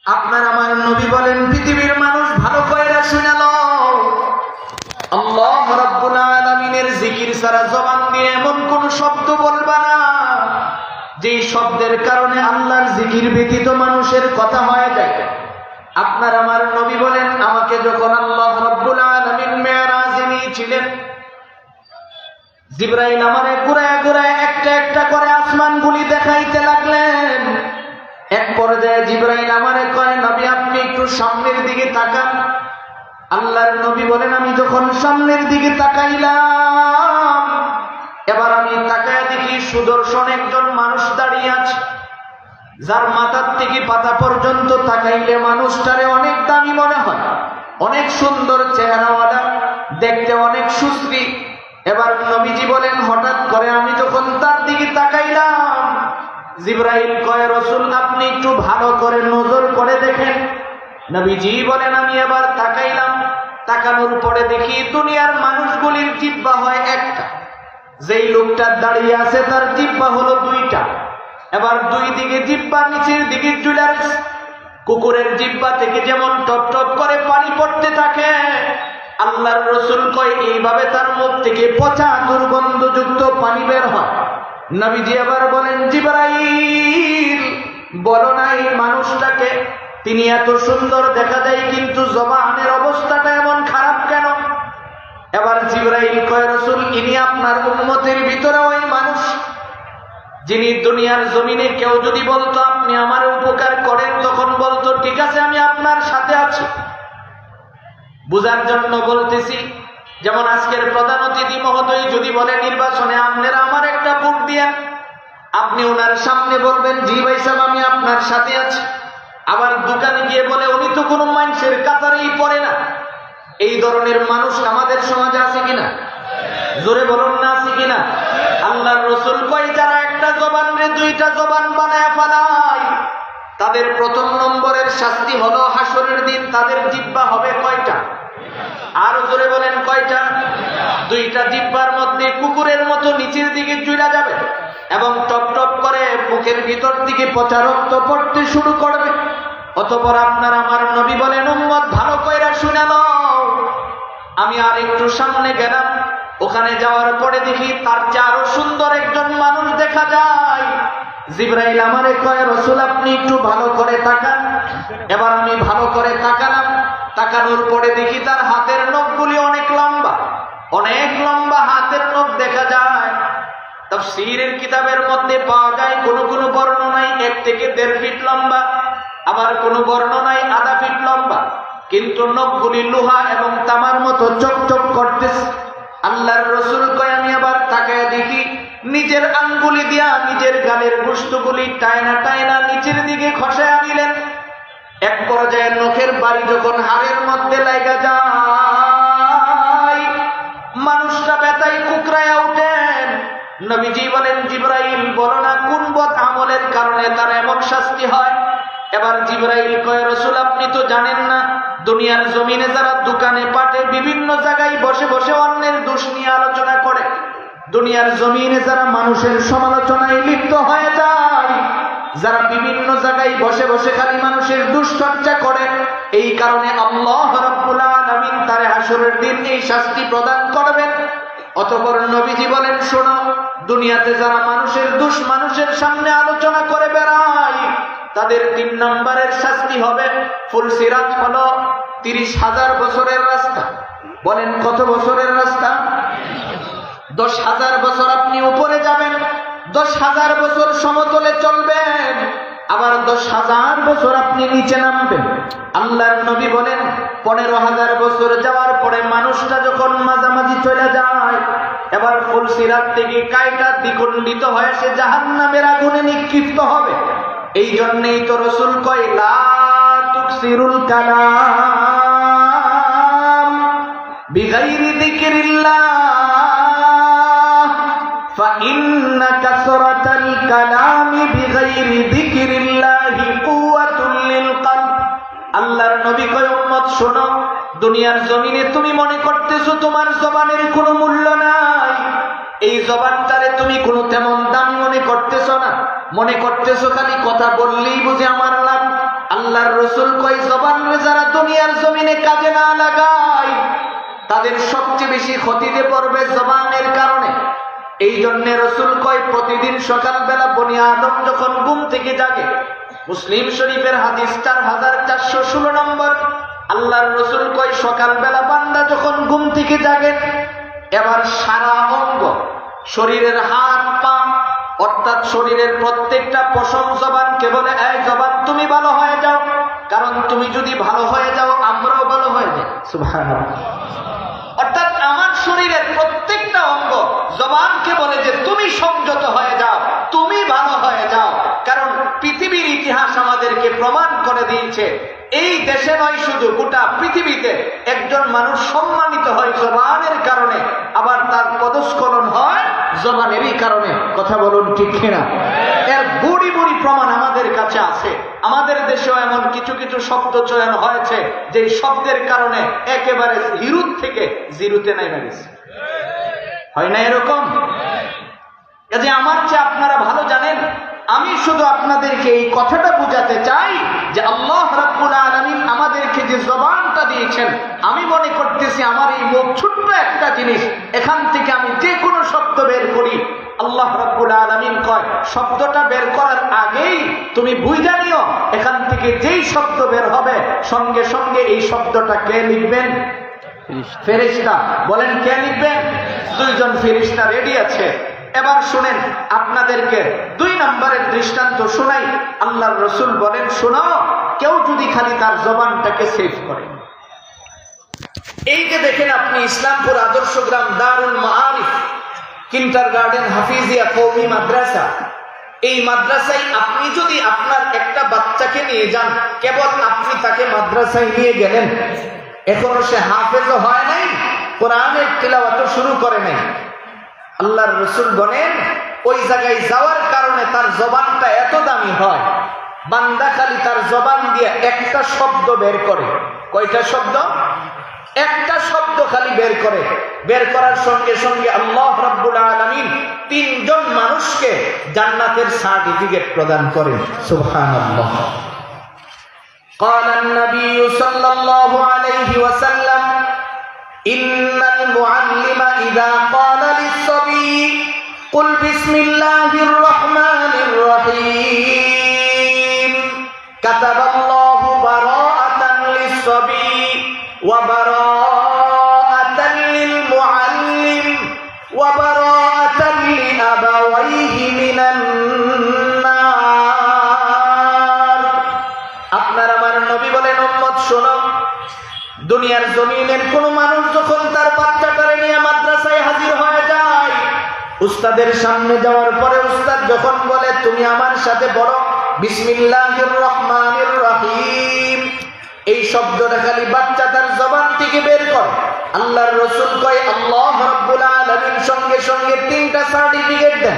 আপনার আমার নবী বলেন, পৃথিবীর মানুষ ভালো কইরা শুনে নাও, আল্লাহ রাব্বুল আলামিনের জিকির ছাড়া জবান দিয়ে এমন কোন শব্দ বলবা না যেই শব্দের কারণে আল্লাহর জিকির ব্যতীত মানুষের কথা হয়ে যায়। আপনার আমার নবী বলেন, আমাকে যখন আল্লাহ রাব্বুল আলামিন মেরাজে নিয়েছিলেন, জিবরাইল আমারে ঘুরায় ঘুরায় একটা একটা করে আসমানগুলি দেখাইতে লাগলেন। এক পর্যায়ে জিবরাইল আমারে কয়, নবী আপনি একটু সামনের দিকে তাকান। আল্লাহর নবী বলেন, আমি যখন সামনের দিকে তাকাইলাম, এবার আমি তাকায় দেখি সুদর্শন একজন মানুষ দাঁড়িয়ে আছে, যার মাথার থেকে পাতা পর্যন্ত তাকাইলে মানুষটারে অনেক দামি মনে হয়, অনেক সুন্দর চেহারাওয়ালা, দেখতে অনেক সুশ্রী। এবার নবীজি বলেন, হঠাৎ করে আমি যখন তার দিকে তাকাইলাম, জিবরাইল কয়, রাসূল আপনি একটু ভালো করে নজর করে দেখেন। নবীজি বলেন, আমি এবার তাকাইলাম, তাকানোর পরে দেখি দুনিয়ার মানুষগুলির জিহ্বা হয় একটা, যেই লোকটা দাঁড়িয়ে আছে তার জিহ্বা হলো দুইটা। এবার দুই দিকে জিহ্বা নিচের দিকে ঝুলে, কুকুরের জিহ্বা থেকে যেমন টপ টপ করে পানি পড়তে থাকে, আল্লাহর রাসূল কয় এইভাবে তার মুখ থেকে পচা দুর্গন্ধযুক্ত পানি বের হয়। নবীজি আবার বলেন, জিবরাইল বলো না এই মানুষটাকে, তিনি এত সুন্দর দেখা যায় কিন্তু জবানের অবস্থাটা এমন খারাপ কেন? এবার জিবরাইল কয়, রাসূল ইনি আপনার উম্মতের ভিতরে ওই মানুষ যিনি দুনিয়ার জমিনে কেউ যদি বলতো আপনি আমার উপকার করেন, তখন বলতো ঠিক আছে আমি আপনার সাথে আছি। বুঝার জন্য বলতেছি, যেমন আজকের প্রধান অতিথি মহোদয় যদি বলে নির্বাচনে আপনারা আমার একটা ভোট দিয়েন, আপনি ওনার সামনে বলবেন জি ভাই সাহেব আমি আপনার সাথে আছি। আবার দোকানে গিয়ে বলে উনি তো কোনো মানুষের কাতারেই পড়ে না। এই ধরনের মানুষ আমাদের সমাজে আছে কিনা? জোরে বলুন না, আছে কিনা? আল্লাহর রাসূল কয়, যারা একটা জবান রে দুইটা জবান বানায় ফেলায়, তাদের প্রথম নম্বরের শাস্তি হলো হাসরের দিন তাদের জিহ্বা হবে কয়টা? আর জোরে বলেন কয়টা? দুইটা জিহ্বার মধ্যে কুকুরের মতো নিচের দিকে ঝুলে যাবে এবং টপ টপ করে মুখের ভিতর দিকে পচা রক্ত পড়তে শুরু করবে। অতঃপর আপনার আমার নবী বলেন, উম্মত ভালো কইরা শুনে নাও। আমি আর একটু সামনে গেলাম, ওখানে যাওয়ার পরে দেখি তার চেয়ে আরো সুন্দর একজন মানুষ দেখা যায়। জিবরাইল আমারে কয়, রাসূল আপনি একটু ভালো করে তাকান। এবার আমি ভালো করে তাকালাম, তাকানোর পরে দেখি তার হাতের নখগুলি অনেক লম্বা, অনেক লম্বা হাতের নখ দেখা যায়। তাফসীরের কিতাবের মধ্যে পাওয়া যায় কোন কোন বর্ণনায় 1 থেকে 1.5 ফিট লম্বা, আবার কোন বর্ণনায় আধা ফিট লম্বা, কিন্তু নখগুলি লোহা এবং তামার মতো চকচক করতেছে। আল্লাহর রাসূল কয়, আমি আবার তাকায় দেখি নিজের আঙ্গুলি দিয়া নিজের গালের গোশতগুলি টাইনা টাইনা নিচের দিকে খসায়া দিলেন। এক পর্যায়ে নখের বাড়ি যখন হাড়ের মধ্যে লাগা যায়, মানুষটা ব্যথায় কুকরায়া উঠেন। নবীজি বলেন, জিবরাইল বলো না কোন বদ আমলের কারণে তার এমন শাস্তি হয়? এবার জিবরাইল কয়, রাসূল আপনি তো জানেন না, দুনিয়ার জমিনে যারা দোকানে পাটে বিভিন্ন জায়গায় বসে বসে অন্যের দোষ নিয়ে আলোচনা করে, দুনিয়ার জমিনে যারা মানুষের সমালোচনায় লিপ্ত হয়ে যায়, যারা বিভিন্ন জায়গায় বসে বসে খালি মানুষের দুশ্চর্চা করে, এই কারণে আল্লাহ রাব্বুল আলামিন তার হাসরের দিন এই শাস্তি প্রদান করবেন। অতঃপর নবীজি বলেন, শোনো, দুনিয়াতে যারা মানুষের দোষ মানুষের সামনে আলোচনা করে বেড়ায়, তাদের 3 নম্বরের শাস্তি হবে ফুলসিরাত হলো 30,000 বছরের রাস্তা। বলেন কত বছরের রাস্তা? 10,000 বছর আপনি উপরে যাবেন, 10,000 বছর সমতলে চলবেন, আবার 10,000 বছর আপনি নিচে নামবেন। আল্লাহর নবী বলেন, 15,000 বছর যাওয়ার পরে মানুষটা যখন মাঝামাঝি চলে যায়, এবার ফুলসিরাত থেকে কায়টা দ্বিখণ্ডিত হয়ে সে জাহান্নামের আগুনে নিক্ষিপ্ত হবে। এই জন্যই তো রাসূল কয়, লা তুকসিরুল কালাম বিগাইরি যিকরিল্লাহ ফাইন্না কাসরাতাল কালামি বিগাইরি যিকরিল্লাহি কুওয়াতুল লিল কলব। আল্লাহর নবী কয়, উম্মত শোনো, দুনিয়ার জমিনে তুমি মনে করতেছো তোমার জবানের কোনো মূল্য নাই, এই জবানটারে তুমি কোনো তেমন দামি মনে করতেছো না, মনে করতেছো খালি কথা বললেই বুঝে আমার লাভ। আল্লাহর রাসূল কই জবান যারা দুনিয়ার জমিনে কাজে না লাগায় তাদের সবচেয়ে বেশি ক্ষতিতে পড়বে জবানের কারণে। এই জন্য রাসূল কয় প্রতিদিন সকালবেলা বনি আদম যখন ঘুম থেকে জাগে, মুসলিম শরীফের হাদিস 4416 নম্বর, আল্লাহর রাসূল কয় সকালবেলা বান্দা যখন ঘুম থেকে জাগে এবার সারা অঙ্গ, শরীরের হাত পা অর্থাৎ শরীরের প্রত্যেকটা পশম জবানকে বলে, এই জবান তুমি ভালো হয়ে যাও, কারণ তুমি যদি ভালো হয়ে যাও আমরাও ভালো হয়ে যাই। সুবহানাল্লাহ। অর্থাৎ আমার শরীরের প্রত্যেকটা অঙ্গ জবানকে বলে যে তুমি সংযত হয়ে যাও, তুমি ভালো হয়ে যাও। কারণ পৃথিবীর ইতিহাস আমাদেরকে প্রমাণ করে দিয়েছে এই দেশে নয় শুধু গোটা পৃথিবীতে একজন মানুষ সম্মানিত হয় জবানের কারণে, আবার তার পদস্খলন হয় জবানেরই কারণে। কথা বলুন ঠিক কিনা? এর বুড়ি বুড়ি প্রমাণ আমাদের কাছে আছে। আমাদের দেশেও এমন কিছু কিছু শব্দ চয়ন হয়েছে যে শব্দের কারণে একেবারে হিরুত থেকে জিরুতে নেমে গেছে। হয় না এরকম? কাজে আমার চেয়ে আপনারা ভালো জানেন। আমি শুধু আপনাদেরকে এই কথাটা বুঝাতে চাই যে আল্লাহ রাব্বুল আলামিন আমাদেরকে যে জবানটা দিয়েছেন, আমি মনে করতেছি আমার এই মুখ ছোট্ট একটা জিনিস, এখান থেকে আমি যে কোনো শব্দ বের করি, আল্লাহ রাব্বুল আলামিন কয় শব্দটা বের করার আগেই তুমি বুঝে নিও এখান থেকে যেই শব্দ বের হবে সঙ্গে সঙ্গে এই শব্দটা কে লিখবেন? ফেরেশতা। বলেন কে লিখবেন? দুইজন ফেরেশতা রেডি আছে। এবার শুনেন, আপনাদেরকে 2 নম্বরের দৃষ্টান্ত শোনাই। আল্লাহর রাসূল বলেন, শোনো, কেউ যদি খালি তার জবানটাকে সেভ করে, এই যে দেখেন আপনি ইসলামপুর আদর্শ গ্রাম দারুল মাআরিফ কিন্ডারগার্টেন হাফিজিয়া কওমি মাদ্রাসা, এই মাদ্রাসায় আপনি যদি আপনার একটা বাচ্চাকে নিয়ে যান, কেবল আপনি তাকে মাদ্রাসায় নিয়ে গেলেন, এখনো সে হাফেজও হয় নাই, কোরআনের তিলাওয়াতও শুরু করে নাই, আল্লাহর রাসূল বলেন ওই জায়গায় যাওয়ার কারণে তার জবানটা এত দামি হয়, বান্দা খালি তার জবান দিয়ে একটা শব্দ বের করে। কয়টা শব্দ? একটা শব্দ খালি বের করে। বের করার সঙ্গে সঙ্গে আল্লাহ রাব্বুল আলামিন 3 জন মানুষকে জান্নাতের সার্টিফিকেট প্রদান করেন। সুবহানাল্লাহ। قال النبي صلى الله عليه وسلم إن المعلم إذا قال للصبي قل بسم الله الرحمن الرحيم كتب الله براءة للصبي وبراءة للمعلم وبراءة لأبويه من النار. আপনার আমার নবী বলেন, উম্মত শোনো, দুনিয়ার জমিনের কোন মানুষ যখন তার বাচ্চাটারে নিয়ে মাদ্রাসায় হাজির হয়ে যায়, উস্তাদের সামনে যাওয়ার পরে উস্তাদ যখন বলে তুমি আমার সাথে বলো বিসমিল্লাহির রহমানির রহিম, এই শব্দটা খালি বাচ্চা তার জবান থেকে বের করে, আল্লাহর রাসূল কয় আল্লাহ রাব্বুল আলামিন সঙ্গে সঙ্গে 3টা সার্টিফিকেট দেন।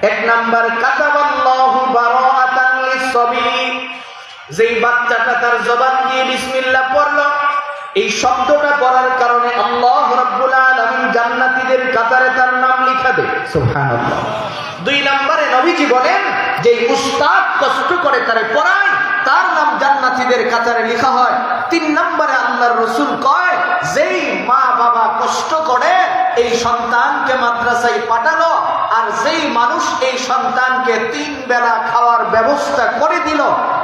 1 নাম্বার, কাতাবাল্লাহু বারাআতান লিস-সাবি, যেই বাচ্চাটা তার জবান দিয়ে বিসমিল্লাহ পড়লো, এই শব্দটা পড়ার কারণে আল্লাহ রাব্বুল আলামিন জান্নাতীদের কাতারে তার নাম লিখাবে। সুবহানাল্লাহ। 2 নম্বরে নবীজি বলেন যে উস্তাদ কষ্ট করে তারে পড়ায়, তার নাম জান্নাতীদের কাতারে লেখা হয়। 3 নম্বরে আল্লাহর রাসূল কয় যেই মা বাবা কষ্ট করে এই সন্তানকে মাদ্রাসায় পাঠালো, আর যেই মানুষ এই সন্তানকে 3 বেলা খাওয়ার ব্যবস্থা করে দিল,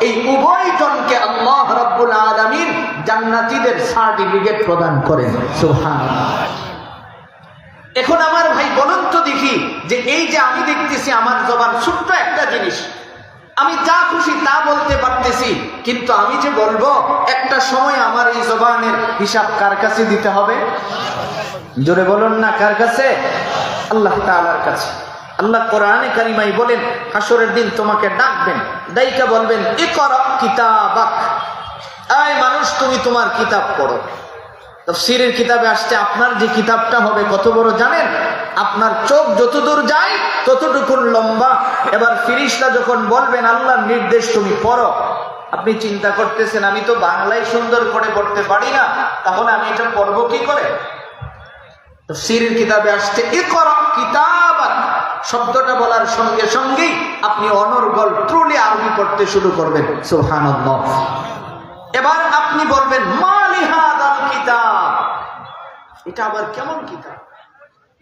এই উভয় জনকে আল্লাহ রাব্বুল আলামিন জান্নাতীদের সার্টিফিকেট প্রদান করেন। সুবহানাল্লাহ। এখন আমার ভাই বলুন তো দেখি, যে এই যে আমি দেখতেছি আমার জবান ছোট্ট একটা জিনিস, আমি যা খুশি তা বলতে পারতেছি, কিন্তু আমি যে বলবো একটা সময় আমার এই জবানের হিসাব কার কাছে দিতে হবে? জোরে বলুন না, কার কাছে? আল্লাহ তাআলার কাছে। আল্লাহ কোরআনে কারিমায় বলেন হাসরের দিন তোমাকে ডাকবেন, ডাইকা বলবেন ইকরা কিতাবাক, এই মানুষ তুমি তোমার কিতাব পড়ো। তাফসীরের কিতাবে আসছে আপনার যে কিতাবটা হবে কত বড় জানেন? আপনার চোখ যতদূর যায় ততটুকুন লম্বা। এবার ফেরেশতা যখন বলবেন আল্লাহর নির্দেশ তুমি পড়ো, আপনি চিন্তা করতেছেন আমি তো বাংলায় সুন্দর করে পড়তে পারি না, তাহলে আমি এটা পড়বো কি করে? তাফসীরের কিতাবে আসছে ইকরা কিতাবাক, শব্দটা বলার সঙ্গে সঙ্গেই আপনি অনর্গল ট্রুলি আরবি পড়তে শুরু করবেন। সুবহানাল্লাহ। এবার আপনি বলবেন মালি হাদাল কিতাব, এটা আবার কেমন কিতাব?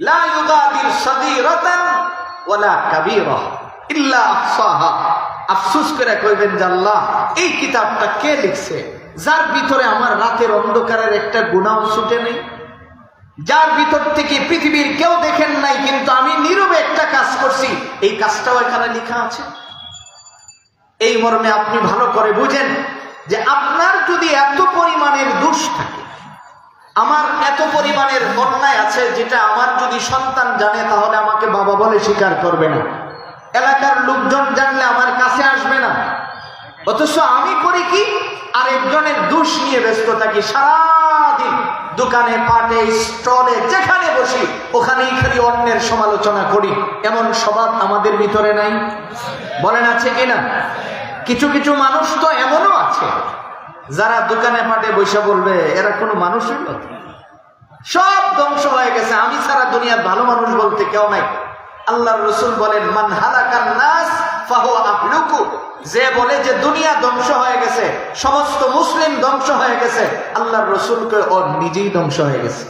লা ইউগাদির সাগীরাতান ওয়ালা কাবীরা ইল্লা আহসাহা। আফসোস করে কইবেন যে আল্লাহ, এই কিতাবটা কে লিখছে, যার ভিতরে আমার রাতের অন্ধকারের একটা গুনাহ ছুটে নেই, যার ভিতর থেকে পৃথিবীর কেউ দেখেন নাই, কিন্তু আমি নীরবে একটা কাজ করছি, এই কাজটাও এখানে লেখা আছে। এই মর্মে আপনি ভালো করে বুঝেন যে আপনার যদি এত পরিমাণের দোষ থাকে, আমার এত পরিমাণের অন্যায় আছে, যেটা আমার যদি সন্তান জানে তাহলে আমাকে বাবা বলে স্বীকার করবে না, এলাকার লোকজন জানলে আমার কাছে আসবে না, অথচ আমি করি কি, আরেকজনের দোষ নিয়ে ব্যস্ত থাকি। সারাদিন দোকানে, পাটে, স্টলে, যেখানে বসি ওখানেই খালি অন্যের সমালোচনা করি। এমন স্বভাব আমাদের ভিতরে নাই? বলেন আছে কিনা? কিছু কিছু মানুষ তো এমনও আছে যারা দোকানে পাটে বসে বলবে এরা কোনো মানুষ হইল, সব ধ্বংস হয়ে গেছে, আমি সারা দুনিয়ার ভালো মানুষ বলতে কেউ নাই। আল্লাহর রাসূল বলেন মান হালাকান নাস ফাহুয়া আহলুকু, যে বলে যে দুনিয়া ধ্বংস হয়ে গেছে, সমস্ত মুসলিম ধ্বংস হয়ে গেছে, আল্লাহর রাসূলকে ও নিজেই ধ্বংস হয়ে গেছে,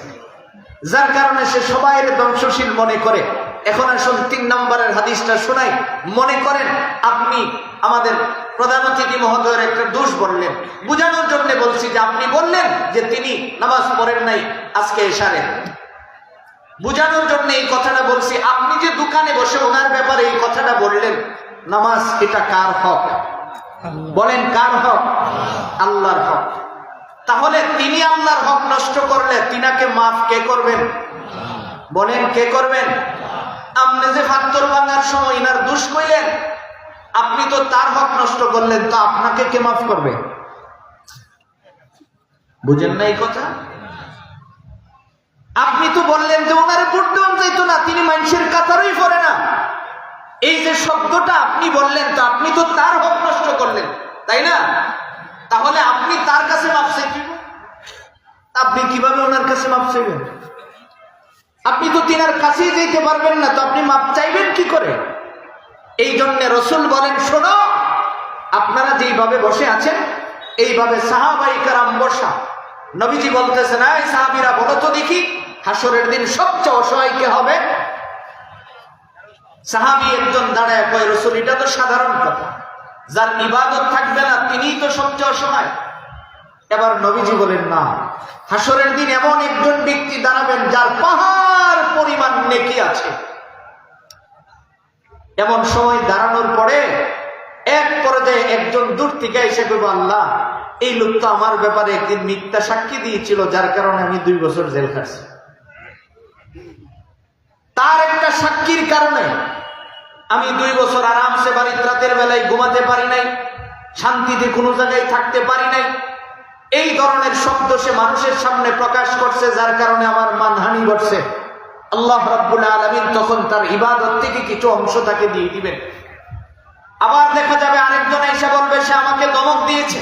যার কারণে সে সবাইয়ের ধ্বংসশীল মনে করে। এখন আসুন 3 নম্বরের হাদিসটা শোনাই। মনে করেন আপনি আমাদের প্রধান অতিথি মহোদয়ের একটা দোষ বললেন, বুঝানোর জন্য বলছি যে আপনি বললেন যে তিনি নামাজ পড়েন নাই আজকে এশারে, বুঝানোর জন্য এই কথাটা বলছি। আপনি যে দোকানে বসে ওনার ব্যাপারে এই কথাটা বললেন, নামাজ এটা কার হক? বলেন কার হক? আল্লাহর হক। তাহলে তিনি আল্লাহর হক নষ্ট করলে তিনাকে মাফ কে করবেন? বলেন কে করবেন? আপনি যে ফাত্তর ভাঙার সময় ইনার দোষ কইলেন, আপনি তো তার হক নষ্ট করলেন, তো আপনাকে কে মাফ করবে? বুঝেন না এই কথা? আপনি তো বললেন যে ওনারে পড়তে চাইতো না, তিনি মানুষের কাতারই পড়ে না, এই যে শব্দটা আপনি বললেন, তো আপনি তো তার হক নষ্ট করলেন, তাই না? তাহলে আপনি তার কাছে মাফ চাইবেন, আপনি কিভাবে ওনার কাছে মাফ চাইবেন? আপনি তো তিনার কাছেই যেতে পারবেন না, তো আপনি মাফ চাইবেন কি করে? এই জন্য রাসূল বলেন শোনো, আপনারা যেইভাবে বসে আছেন এইভাবে সাহাবায়ে কেরাম বসা। নবীজি বলতেছেন এই সাহাবীরা বলো তো দেখি হাসরের দিন সবচেয়ে অসহায় কে হবে? সাহাবী একজন দাঁড়ায় কয় রাসূল এটা তো সাধারণ কথা, যার ইবাদত থাকবে না তিনিই তো সবচেয়ে অসহায়। এবার নবীজি বলেন না, হাসরের দিন এমন একজন ব্যক্তি দাঁড়াবেন যার পাহাড় পরিমাণ নেকি আছে। এমন সময় দাঁড়ানোর পরে এক পর্যায়ে একজন দূর থেকে এসে বলবে আল্লাহ, এই লোক তো আমার ব্যাপারে একদিন মিথ্যা সাক্ষী দিয়েছিল, যার কারণে আমি 2 বছর জেল খাটছি, তার একটা সাক্ষীর কারণে আমি 2 বছর আরামসে বাড়িতে রাতের বেলায় ঘুমাতে পারি নাই, শান্তিতে কোনো জায়গায় থাকতে পারি নাই। এই ধরনের শব্দ সে মানুষের সামনে প্রকাশ করছে, যার কারণে আমার মানহানি ঘটছে। আল্লাহ রাব্বুল আলামিন তখন তার ইবাদত থেকে কিছু অংশ তাকে দিয়ে দিবেন। আবার দেখা যাবে আরেকজন এসে বলবে সে আমাকে ধমক দিয়েছে,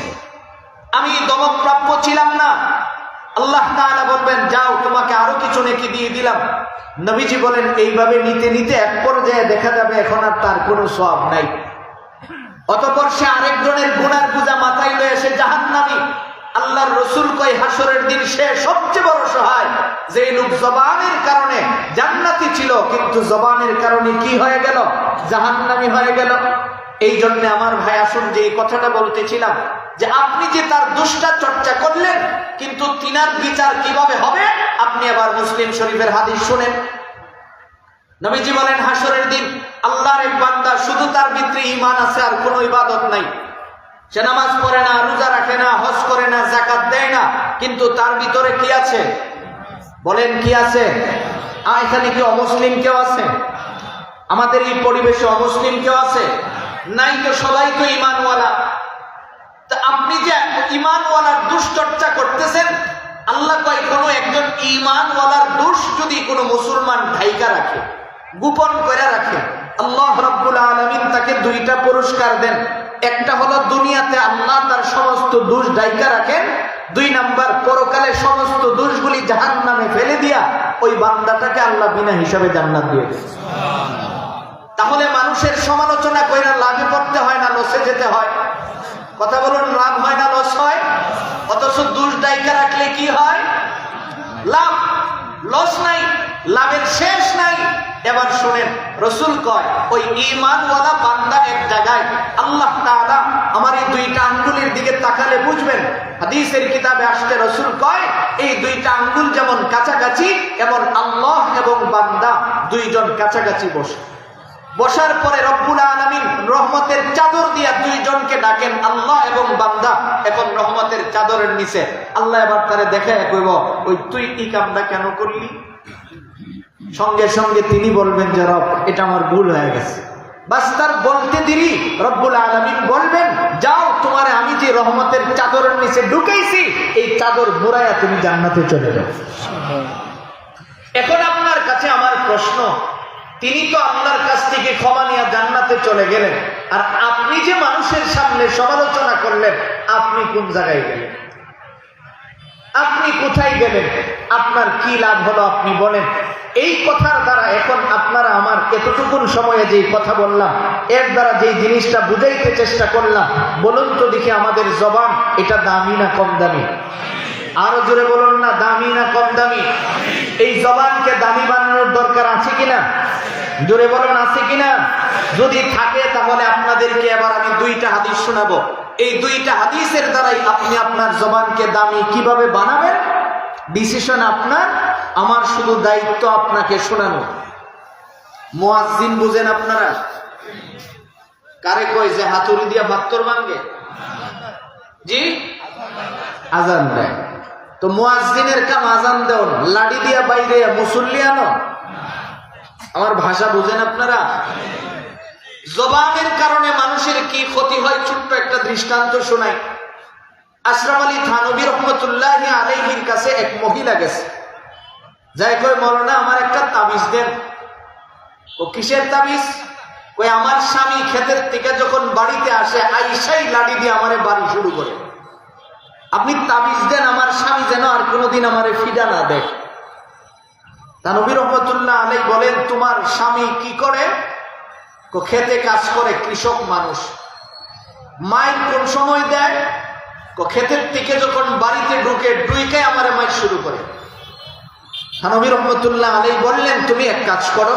আমি ধমক প্রাপ্য ছিলাম না, আল্লাহ তাআলা বলবেন যাও তোমাকে আরো কিছু নেকি দিয়ে দিলাম। নবীজি বলেন এইভাবে নিতে নিতে এক পর্যায়ে দেখা যাবে এখন আর তার কোনো সওয়াব নাই, অতঃপর সে আরেকজনের গুনার বোঝা মাথায় লয়ে সে জাহান্নামী। আল্লাহর রাসূল কয় হাসরের দিন সে সবচেয়ে বড় সহায়, যে লোক জবানের কারণে জান্নাতি ছিল কিন্তু জবানের কারণে কি হয়ে গেল? জাহান্নামী হয়ে গেল। এই জন্য আমার ভাই আসুন যে এই কথাটা বলতেছিলাম যে আপনি যে তার দুষ্টা চর্চা করলেন, কিন্তু তিনার বিচার কিভাবে হবে আপনি আবার মুসলিম শরীফের হাদিস শুনেন। নবীজি বলেন হাসরের দিন আল্লাহর এক বান্দা শুধু তার ভিতরে ঈমান আছে আর কোনো ইবাদত নাই, সে নামাজ পড়ে না, রোজা রাখে না, হজ করে না, যাকাত দেয় না, কিন্তু তার ভিতরে কি আছে? বলেন কি আছে? এখানে কি অমুসলিম কেউ আছে? আমাদের এই পরিবেশে অমুসলিম কেউ আছে? নাই তো, সবাই তো ঈমানওয়ালা। তা আপনি যে ঈমানওয়ালার দুশ্চর্চা করতেছেন, আল্লাহ কয় কোনো একজন ঈমানওয়ালার দোষ যদি কোনো মুসলমান ঢাইকা রাখে, গোপন করে রাখে, আল্লাহ রাব্বুল আলামিন তাকে 2টা পুরস্কার দেন। একটা হলো দুনিয়াতে আল্লাহ তার সমস্ত দোষ ঢাইকা রাখেন, 2 নাম্বার পরকালে সমস্ত দোষগুলি জাহান্নামে ফেলে দিয়া ওই বান্দাটাকে আল্লাহ বিনা হিসাবে জান্নাত দিয়ে দেন। তাহলে মানুষের সমালোচনা কইরা লাভে পড়তে হয় না লসে যেতে হয়? কথা বলুন, লাভ হয় না লস হয়? অথচ দুষ দায়িকা রাখলে কি হয়? লাভ, লস নাই, লাভের শেষ নাই। এবার শুনেন, রসুল কয় ওই ঈমানওয়ালা বান্দা এক জায়গায়, আল্লাহ তাআলা আমার এই দুইটা আঙ্গুলের দিকে তাকালে বুঝবেন, হাদিসের কিতাবে আসছে রসুল কয় এই দুইটা আঙ্গুল যেমন কাছাকাছি, এমন আল্লাহ এবং বান্দা দুইজন কাছাকাছি বসে। বসার পরে রব্বুল আলামিন রহমতের চাদর দিয়া দুইজনকে ডাকেন, আল্লাহ এবং বান্দা এখন রহমতের চাদরের নিচে। আল্লাহ এবার তারে দেখে কইব, ওই তুই এই কামটা কেন করলি? সঙ্গে সঙ্গে তিনি বলবেন যে রব, এটা আমার ভুল হয়ে গেছে। বাস তার বলতে দেরি রব্বুল আলামিন বলবেন, যাও, তোমারে আমি যে রহমতের চাদরের নিচে ঢুকাইছি এই চাদর মুড়াইয়া তুমি জান্নাতে চলে যাও। এখন আপনার কাছে আমার প্রশ্ন, তিনি তো আল্লাহর কাছ থেকে ক্ষমা নিয়ে জান্নাতে চলে গেলেন, আর আপনি যে মানুষের সামনে সমালোচনা করলেন, আপনি কোন জায়গায় গেলেন? আপনি কোথায় গেলেন? আপনার কি লাভ হলো আপনি বলেন? এই কথার দ্বারা এখন আপনারা আমার এতটুকুন সময়ে যেই কথা বললাম, এর দ্বারা যেই জিনিসটা বুঝাইতে চেষ্টা করলাম, বলুন তো দেখি আমাদের জবান এটা দামি না কম দামি? আরো জোরে বলুন না, দামি না কম দামি? এই জবানকে দামি বানানোর দরকার আছে কিনা? জোরে বলুন, আছে কিনা? যদি থাকে তাহলে আপনাদেরকে এবার আমি দুইটা হাদিস শোনাবো। এই দুইটা হাদিসের দ্বারাই আপনি আপনার জবানকে দামি কিভাবে বানাবেন ডিসিশন আপনার, আমার শুধু দায়িত্ব আপনাকে শোনানো। মুয়াজ্জিন বুঝেন আপনারা? কারে কয় যে হাতুড়ি দিয়া পাথর ভাঙে? জি, আজান দেয়। তো মুয়াজ্জিনের কাম আজান দেও, লাড়ি দিয়া বাইরে মুসল্লি আনো? আমার ভাষা বুঝেন আপনারা? জবানের কারণে মানুষের কি ক্ষতি হয় ছোট্ট একটা দৃষ্টান্ত শোনাই। আশরাফ আলী থানভী রহমতুল্লাহি আলাইহির কাছে এক মহিলা গেছে, যাই কই, মৌলানা আমার একটা তাবিজ দেন। ও কিসের তাবিজ? কই আমার স্বামী ক্ষেতের থেকে যখন বাড়িতে আসে আইসাই লাড়ি দিয়ে আমারে বাড়ি শুরু করে, আপনি তাবিজ দেন আমার স্বামী যেন আর কোনোদিন আমারে ফিডা না দেয়। থানভী রহমতুল্লাহ আলাইহি বলেন, তোমার স্বামী কি করে? খেতে কাজ করে, কৃষক মানুষ। মাইর কোন সময় দেয়? ক্ষেতের থেকে যখন বাড়িতে ঢুকে আমারে মাইর শুরু করে। থানভী রহমতুল্লাহ আলাইহি বললেন, তুমি এক কাজ করো,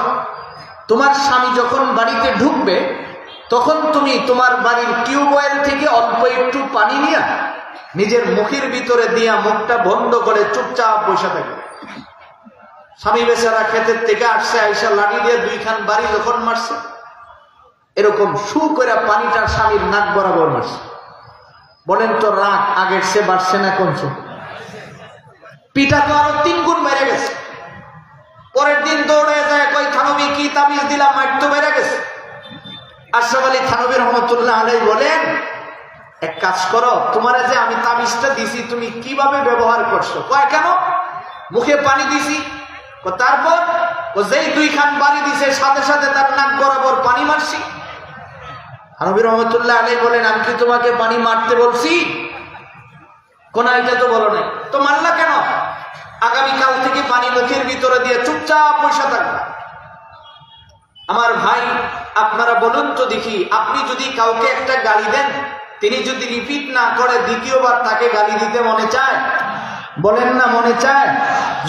তোমার স্বামী যখন বাড়িতে ঢুকবে তখন তুমি তোমার বাড়ির টিউবওয়েল থেকে অল্প একটু পানি নিয়ে নিজের মুখের ভিতরে দিয়া মুখটা বন্ধ করে চুপচাপ বসে থাকবে। স্বামী বেচারা ক্ষেতের থেকে আসছে, আইসা লাঠি দিয়ে দুইখান বাড়ি যখন মারছে, এরকম শু করে পানিটা স্বামীর নাক বরাবর মারছে। বলেন তো রাগ আগের সে বাড়ছে না কমছে? পিঠা তো আরো 3 গুণ বেড়ে গেছে। পরের দিন দৌড়ে যায়, কই থানভী কি তাবিজ দিলাম, মাইর তো বেড়ে গেছে। আশরাফ আলী থানভী রহমতুল্লাহ আলাইহি বলেন, এক কাজ করো, তোমার যে আমি তাবিজটা দিছি তুমি কিভাবে ব্যবহার করছো? কয় কেন? মুখে পানি দিছি। তারপর যেই 2 খান বাড়ি দিছে সাথে সাথে তার নাক বরাবর পানি মারছি। থানভী রহমতুল্লাহ আলাইহি বলেন, আমি কি তোমাকে পানি মারতে বলছি? কোন এটা তো বলো নাই, তো মারলা কেন? আগামীকাল থেকে পানি মুখের ভিতরে দিয়ে চুপচাপ বসে থাকবে। আমার ভাই, আপনারা বলুন তো দেখি, আপনি যদি কাউকে একটা গালি দেন, তিনি যদি রিপিট না করে দ্বিতীয়বার তাকে গালি দিতে মনে চায়? বলেন না মনে চায়?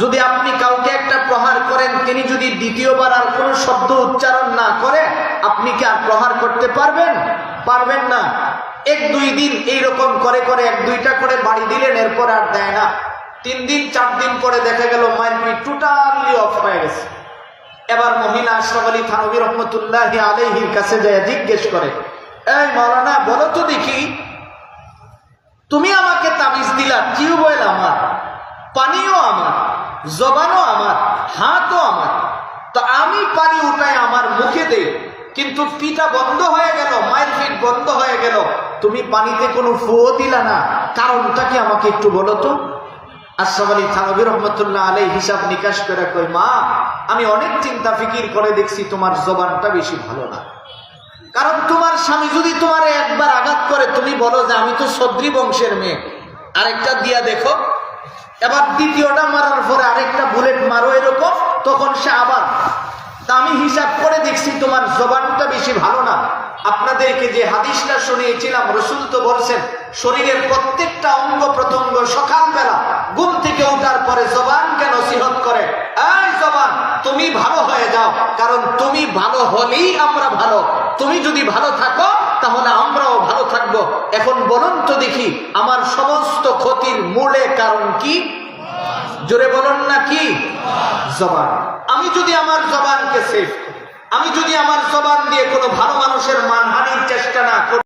যদি আপনি কাউকে একটা প্রহার করেন, তিনি যদি দ্বিতীয়বার আর কোনো শব্দ উচ্চারণ না করে, আপনি কি আর প্রহার করতে পারবেন? পারবেন না। 1-2 দিন এইরকম করে করে 1-2টা করে বাড়ি দিলেন, এরপর আর দেয় না। 3 দিন 4 দিন পরে দেখা গেল মারপিট টোটালি অফ হয়ে গেছে। এবার মহিলা আশরাফ আলী থানভী রহমতুল্লাহি আলাইহির কাছে যায় জিজ্ঞেস করে, এই মাওলানা বলো তো দেখি, তুমি আমাকে তাবিজ দিলা, টিউবওয়েল আমার, পানিও আমার, জবানও আমার, হাতও আমার, তো আমি পানি উঠাই আমার মুখে দেই, কিন্তু পিঠা বন্ধ হয়ে গেল, মায়ের পিঠ বন্ধ হয়ে গেল, তুমি পানিতে কোনো ফুও দিলা না, কারণটা কি আমাকে একটু বলো তো? আশরাফ আলী থানভী রহমতুল্লাহ আলাইহি হিসাব নিকাশ করে কই, মা আমি অনেক চিন্তা ফিকির করে দেখছি তোমার জবানটা বেশি ভালো না। কারণ তোমার স্বামী যদি তোমার একবার আঘাত করে, তুমি বলো যে আমি তো সদ্রি বংশের মেয়ে, আরেকটা দিয়া দেখো, এবার দ্বিতীয়টা মারার পরে আরেকটা বুলেট মারো এরকম, তখন সে আবার তা আমি হিসাব করে দেখছি তোমার জবানটা বেশি ভালো না। আপনাদেরকে যে হাদিসটা শুনিয়েছিলাম, রসুল তো বলছেন শরীরের প্রত্যেকটা অঙ্গ প্রত্যঙ্গ সকালবেলা ঘুম থেকে ওঠার পরে জবানকে নসিহত করে, এই জবান তুমি ভালো হয়ে যাও, কারণ তুমি ভালো হলেই আমরা ভালো, তুমি যদি ভালো থাকো তাহলে আমরাও ভালো থাকবো। এখন বলুন তো দেখি, আমার সমস্ত ক্ষতির মূলে কারণ কি? জোরে বলুন না কি? জবান। আমি যদি আমার জবানকে সেভ, আমি যদি আমার জবান দিয়ে কোনো ভালো মানুষের মানহানির চেষ্টা না করি,